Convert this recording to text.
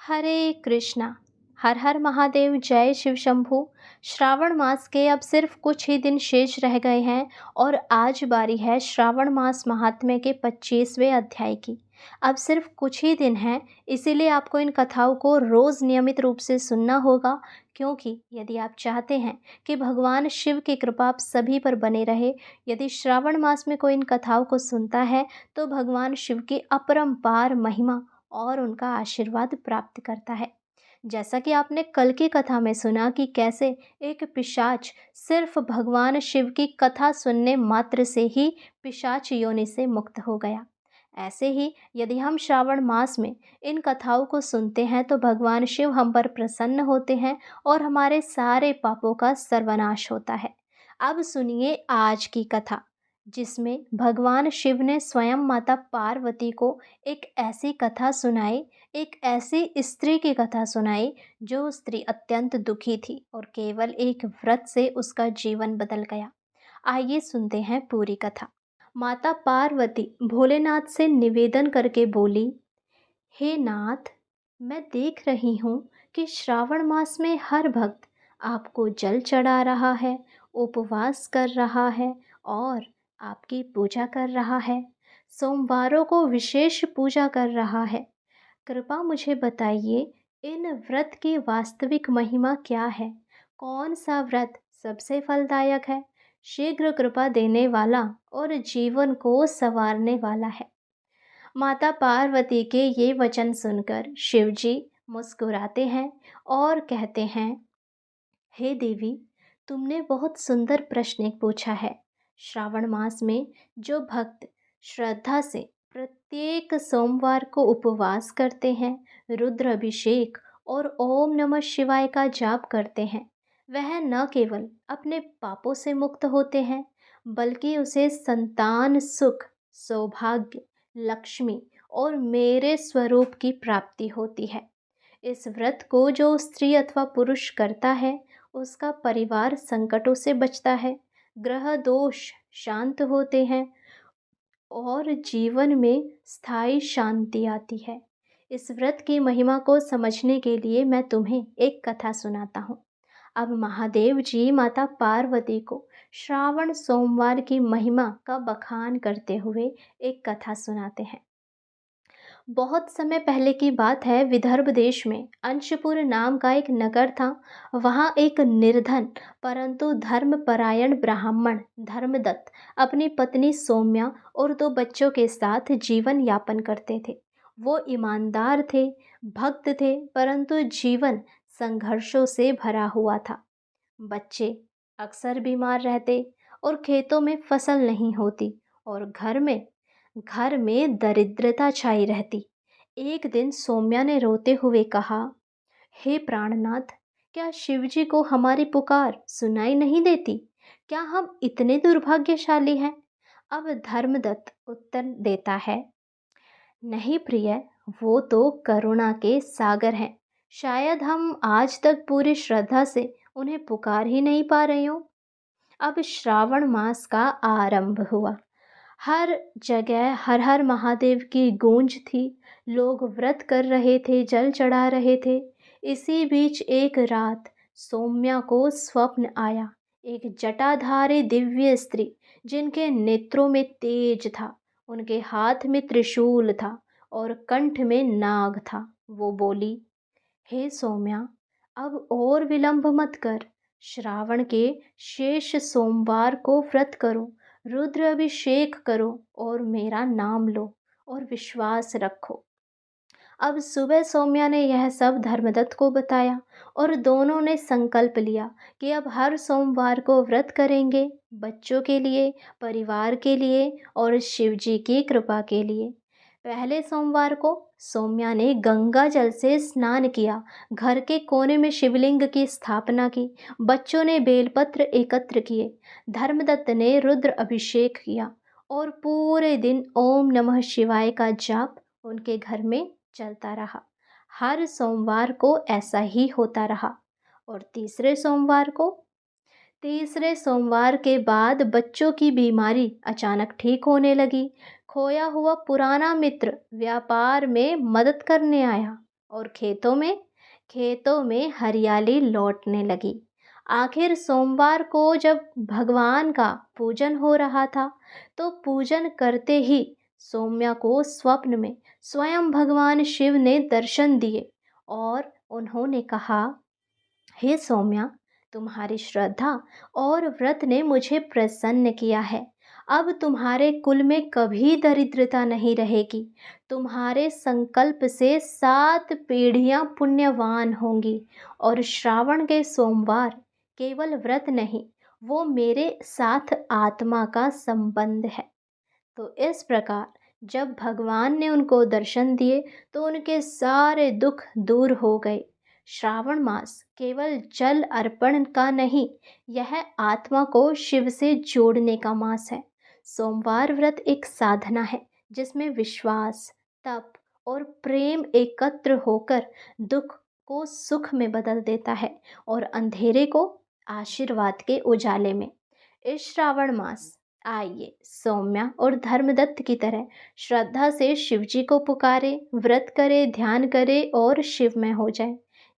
हरे कृष्णा। हर हर महादेव, जय शिव शंभू। श्रावण मास के अब सिर्फ कुछ ही दिन शेष रह गए हैं और आज बारी है श्रावण मास महात्म्य के 25वें अध्याय की। अब सिर्फ कुछ ही दिन हैं, इसीलिए आपको इन कथाओं को रोज़ नियमित रूप से सुनना होगा, क्योंकि यदि आप चाहते हैं कि भगवान शिव की कृपा आप सभी पर बने रहे, यदि श्रावण मास में कोई इन कथाओं को सुनता है तो भगवान शिव की अपरंपार महिमा और उनका आशीर्वाद प्राप्त करता है। जैसा कि आपने कल की कथा में सुना कि कैसे एक पिशाच सिर्फ भगवान शिव की कथा सुनने मात्र से ही पिशाच योनि से मुक्त हो गया। ऐसे ही यदि हम श्रावण मास में इन कथाओं को सुनते हैं तो भगवान शिव हम पर प्रसन्न होते हैं और हमारे सारे पापों का सर्वनाश होता है। अब सुनिए आज की कथा, जिसमें भगवान शिव ने स्वयं माता पार्वती को एक ऐसी कथा सुनाई, एक ऐसी स्त्री की कथा सुनाई जो स्त्री अत्यंत दुखी थी और केवल एक व्रत से उसका जीवन बदल गया। आइए सुनते हैं पूरी कथा। माता पार्वती भोलेनाथ से निवेदन करके बोली, हे नाथ, मैं देख रही हूँ कि श्रावण मास में हर भक्त आपको जल चढ़ा रहा है, उपवास कर रहा है और आपकी पूजा कर रहा है। सोमवारों को विशेष पूजा कर रहा है। कृपा मुझे बताइए, इन व्रत की वास्तविक महिमा क्या है? कौन सा व्रत सबसे फलदायक है, शीघ्र कृपा देने वाला और जीवन को संवारने वाला है? माता पार्वती के ये वचन सुनकर शिवजी मुस्कुराते हैं और कहते हैं, हे देवी, तुमने बहुत सुंदर प्रश्न पूछा है। श्रावण मास में जो भक्त श्रद्धा से प्रत्येक सोमवार को उपवास करते हैं, रुद्र अभिषेक और ओम नमः शिवाय का जाप करते हैं, वह न केवल अपने पापों से मुक्त होते हैं, बल्कि उसे संतान सुख, सौभाग्य, लक्ष्मी और मेरे स्वरूप की प्राप्ति होती है। इस व्रत को जो स्त्री अथवा पुरुष करता है, उसका परिवार संकटों से बचता है, ग्रह दोष शांत होते हैं और जीवन में स्थायी शांति आती है। इस व्रत की महिमा को समझने के लिए मैं तुम्हें एक कथा सुनाता हूँ। अब महादेव जी माता पार्वती को श्रावण सोमवार की महिमा का बखान करते हुए एक कथा सुनाते हैं। बहुत समय पहले की बात है, विदर्भ देश में अंशपुर नाम का एक नगर था। वहाँ एक निर्धन परंतु धर्मपरायण ब्राह्मण धर्मदत्त अपनी पत्नी सौम्या और दो बच्चों के साथ जीवन यापन करते थे। वो ईमानदार थे, भक्त थे, परंतु जीवन संघर्षों से भरा हुआ था। बच्चे अक्सर बीमार रहते और खेतों में फसल नहीं होती और घर में दरिद्रता छाई रहती। एक दिन सौम्या ने रोते हुए कहा, हे प्राणनाथ, क्या शिवजी को हमारी पुकार सुनाई नहीं देती? क्या हम इतने दुर्भाग्यशाली हैं? अब धर्मदत्त उत्तर देता है, नहीं प्रिय, वो तो करुणा के सागर हैं। शायद हम आज तक पूरी श्रद्धा से उन्हें पुकार ही नहीं पा रहे हो। अब श्रावण मास का आरंभ हुआ। हर जगह हर हर महादेव की गूंज थी। लोग व्रत कर रहे थे, जल चढ़ा रहे थे। इसी बीच एक रात सौम्या को स्वप्न आया। एक जटाधारी दिव्य स्त्री, जिनके नेत्रों में तेज था, उनके हाथ में त्रिशूल था और कंठ में नाग था। वो बोली, हे सौम्या, अब और विलंब मत कर। श्रावण के शेष सोमवार को व्रत करो, रुद्र अभिषेक करो और मेरा नाम लो और विश्वास रखो। अब सुबह सौम्या ने यह सब धर्मदत्त को बताया और दोनों ने संकल्प लिया कि अब हर सोमवार को व्रत करेंगे, बच्चों के लिए, परिवार के लिए और शिवजी की कृपा के लिए। पहले सोमवार को सौम्या ने गंगा जल से स्नान किया, घर के कोने में शिवलिंग की स्थापना की, बच्चों ने बेलपत्र एकत्र किए, धर्मदत्त ने रुद्र अभिषेक किया और पूरे दिन ओम नमः शिवाय का जाप उनके घर में चलता रहा। हर सोमवार को ऐसा ही होता रहा और तीसरे सोमवार के बाद बच्चों की बीमारी अचानक ठीक होने लगी। खोया हुआ पुराना मित्र व्यापार में मदद करने आया और खेतों में हरियाली लौटने लगी। आखिर सोमवार को जब भगवान का पूजन हो रहा था, तो पूजन करते ही सौम्या को स्वप्न में स्वयं भगवान शिव ने दर्शन दिए और उन्होंने कहा, हे सौम्या, तुम्हारी श्रद्धा और व्रत ने मुझे प्रसन्न किया है। अब तुम्हारे कुल में कभी दरिद्रता नहीं रहेगी। तुम्हारे संकल्प से 7 पीढ़ियां पुण्यवान होंगी और श्रावण के सोमवार केवल व्रत नहीं, वो मेरे साथ आत्मा का संबंध है। तो इस प्रकार जब भगवान ने उनको दर्शन दिए तो उनके सारे दुख दूर हो गए। श्रावण मास केवल जल अर्पण का नहीं, यह आत्मा को शिव से जोड़ने का मास है। सोमवार व्रत एक साधना है जिसमें विश्वास, तप और प्रेम एकत्र होकर दुख को सुख में बदल देता है और अंधेरे को आशीर्वाद के उजाले में। इस श्रावण मास आइए सौम्या और धर्मदत्त की तरह श्रद्धा से शिवजी को पुकारे, व्रत करे, ध्यान करे और शिवमय हो जाए।